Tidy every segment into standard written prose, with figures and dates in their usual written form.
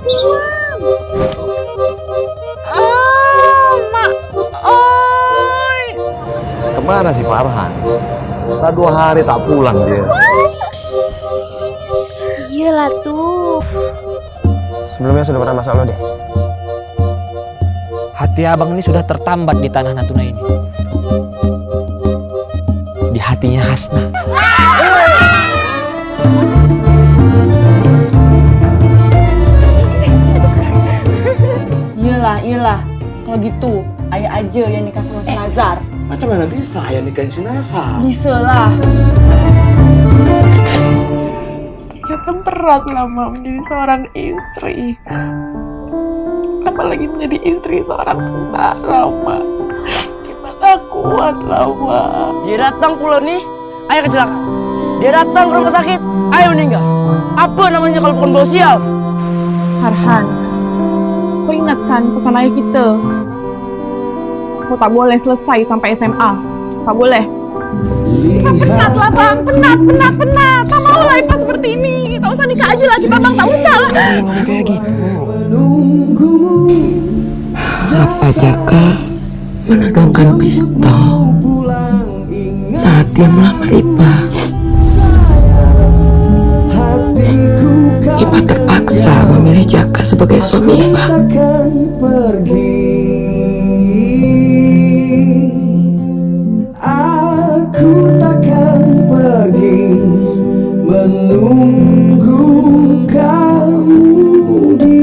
pulang. Oh, Mak. Oi. Kemana si Farhan? Udah 2 hari tak pulang dia. Iyalah tuh. Sebelumnya sudah pernah masuk lo deh. Hati abang ini sudah tertambat di tanah Natuna ini. Di hatinya Hasna. Iyalah. Kalau gitu, ayah aja yang nikah sama si Nazar. Macam mana bisa ya nikahin si Nasa? Bisa lah. Ya kan berat lah, Mam, menjadi seorang istri. Apalagi menjadi istri seorang tentara, Mak. Gimana kuat lah, Mak. Dia datang pula nih, ayah kecelakaan. Dia datang ke rumah sakit, ayah meninggal. Apa namanya kalau bukan bawa sial? Farhan, kau ingat kan pesan ayah kita? Kau tak boleh selesai sampai SMA. Tak boleh. Penat lah, Bang. Penat. Tak mau lah Ipa seperti ini. Tak usah nikah aja lagi, Bang. Tak usah lah. Apa Jaka menegangkan pistol saat dia melamar Ipa? Ipa terpaksa memilih Jaka sebagai suami Ipa. Aku takkan pergi menunggu kamu di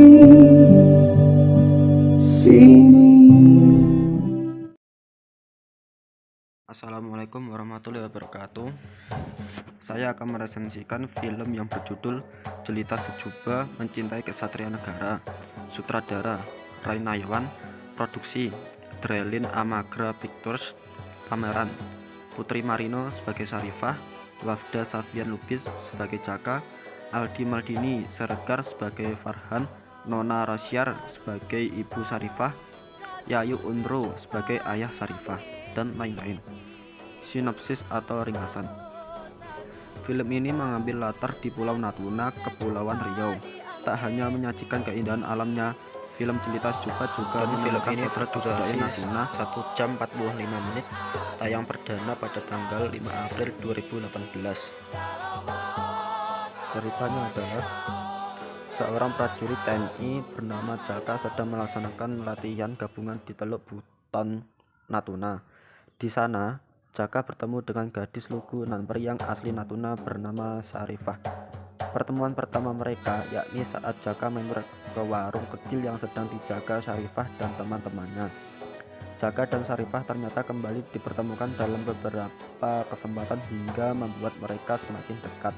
sini. Assalamualaikum warahmatullahi wabarakatuh. Saya akan meresensikan film yang berjudul Jelita Sejuba Mencintai Kesatria Negara. Sutradara Ray Nayawan. Produksi Drelin Amagra Pictures. Pameran Putri Marino sebagai Sarifah, Wafda Safian Lubis sebagai Jaka, Aldi Maldini Siregar sebagai Farhan, Nona Rosyar sebagai Ibu Sarifah, Yayu Unro sebagai Ayah Sarifah, dan lain-lain. Sinopsis atau ringkasan. Film ini mengambil latar di Pulau Natuna, Kepulauan Riau. Tak hanya menyajikan keindahan alamnya, film Jelita Sejuba juga film ini berdurasi Natuna 1 jam 45 menit, tayang perdana pada tanggal 5 April 2018. Ceritanya adalah seorang prajurit TNI bernama Jaka sedang melaksanakan latihan gabungan di Teluk Buton, Natuna. Di sana, Jaka bertemu dengan gadis lugu nan periang asli Natuna bernama Sarifah. Pertemuan pertama mereka yakni saat Jaka mampir ke warung kecil yang sedang dijaga Sarifah dan teman-temannya. Jaka dan Sarifah ternyata kembali dipertemukan dalam beberapa kesempatan hingga membuat mereka semakin dekat.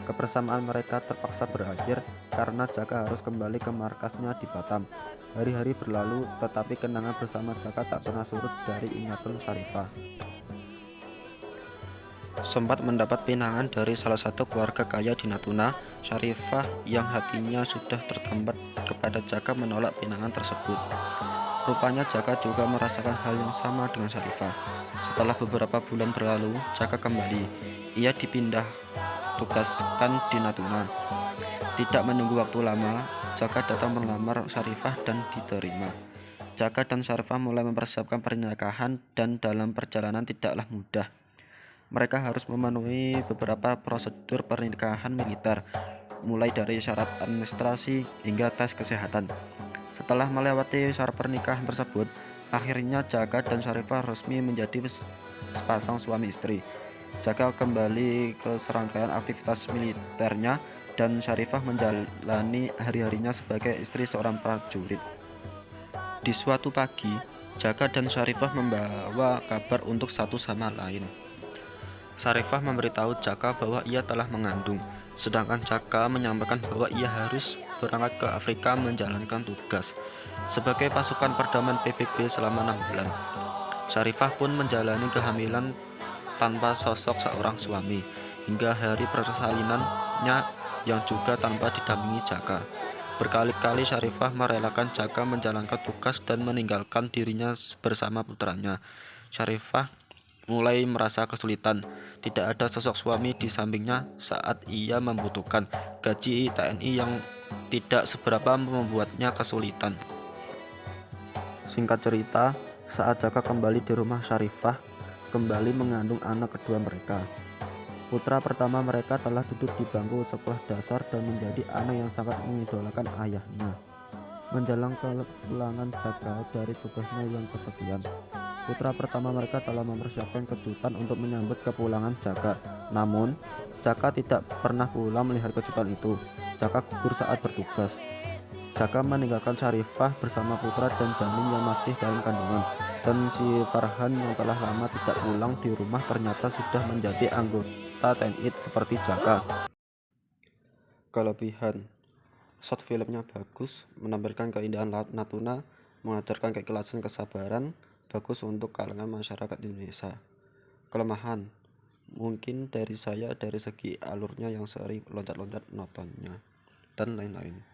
Kebersamaan mereka terpaksa berakhir karena Jaka harus kembali ke markasnya di Batam. Hari-hari berlalu, tetapi kenangan bersama Jaka tak pernah surut dari ingatan Sarifah. Sempat mendapat pinangan dari salah satu keluarga kaya di Natuna, Sarifah yang hatinya sudah tertambat kepada Jaka menolak pinangan tersebut. Rupanya Jaka juga merasakan hal yang sama dengan Sarifah. Setelah beberapa bulan berlalu, Jaka kembali. Ia dipindah tugaskan di Natuna. Tidak menunggu waktu lama, Jaka datang melamar Sarifah dan diterima. Jaka dan Sarifah mulai mempersiapkan pernikahan dan dalam perjalanan tidaklah mudah. Mereka harus memenuhi beberapa prosedur pernikahan militer, mulai dari syarat administrasi hingga tes kesehatan. Setelah melewati syarat pernikahan tersebut, akhirnya Jaka dan Sarifah resmi menjadi sepasang suami istri. Jaka kembali ke serangkaian aktivitas militernya dan Sarifah menjalani hari-harinya sebagai istri seorang prajurit. Di suatu pagi, Jaka dan Sarifah membawa kabar untuk satu sama lain. Sarifah memberitahu Jaka bahwa ia telah mengandung, sedangkan Jaka menyampaikan bahwa ia harus berangkat ke Afrika menjalankan tugas sebagai pasukan perdamaian PBB selama 6 bulan. Sarifah pun menjalani kehamilan tanpa sosok seorang suami hingga hari persalinannya yang juga tanpa didampingi Jaka. Berkali-kali Sarifah merelakan Jaka menjalankan tugas dan meninggalkan dirinya bersama putranya. Sarifah mulai merasa kesulitan. Tidak ada sosok suami di sampingnya saat ia membutuhkan. Gaji TNI yang tidak seberapa membuatnya kesulitan. Singkat cerita, saat Jaka kembali di rumah Syarifah, kembali mengandung anak kedua mereka. Putra pertama mereka telah duduk di bangku sekolah dasar dan menjadi anak yang sangat mengidolakan ayahnya. Menjelang kepulangan Jaka dari tugasnya yang kesekian, putra pertama mereka telah mempersiapkan kejutan untuk menyambut kepulangan Jaka. Namun, Jaka tidak pernah pulang melihat kejutan itu. Jaka gugur saat bertugas. Jaka meninggalkan Syarifah bersama putra dan janin yang masih dalam kandungan. Dan si Farhan yang telah lama tidak pulang di rumah ternyata sudah menjadi anggota TNI seperti Jaka. Kelebihan: shot filmnya bagus, menampilkan keindahan Laut Natuna, mengajarkan keikhlasan kesabaran, bagus untuk kalangan masyarakat Indonesia. Kelemahan: mungkin dari segi alurnya yang sering loncat-loncat nontonnya, dan lain-lain.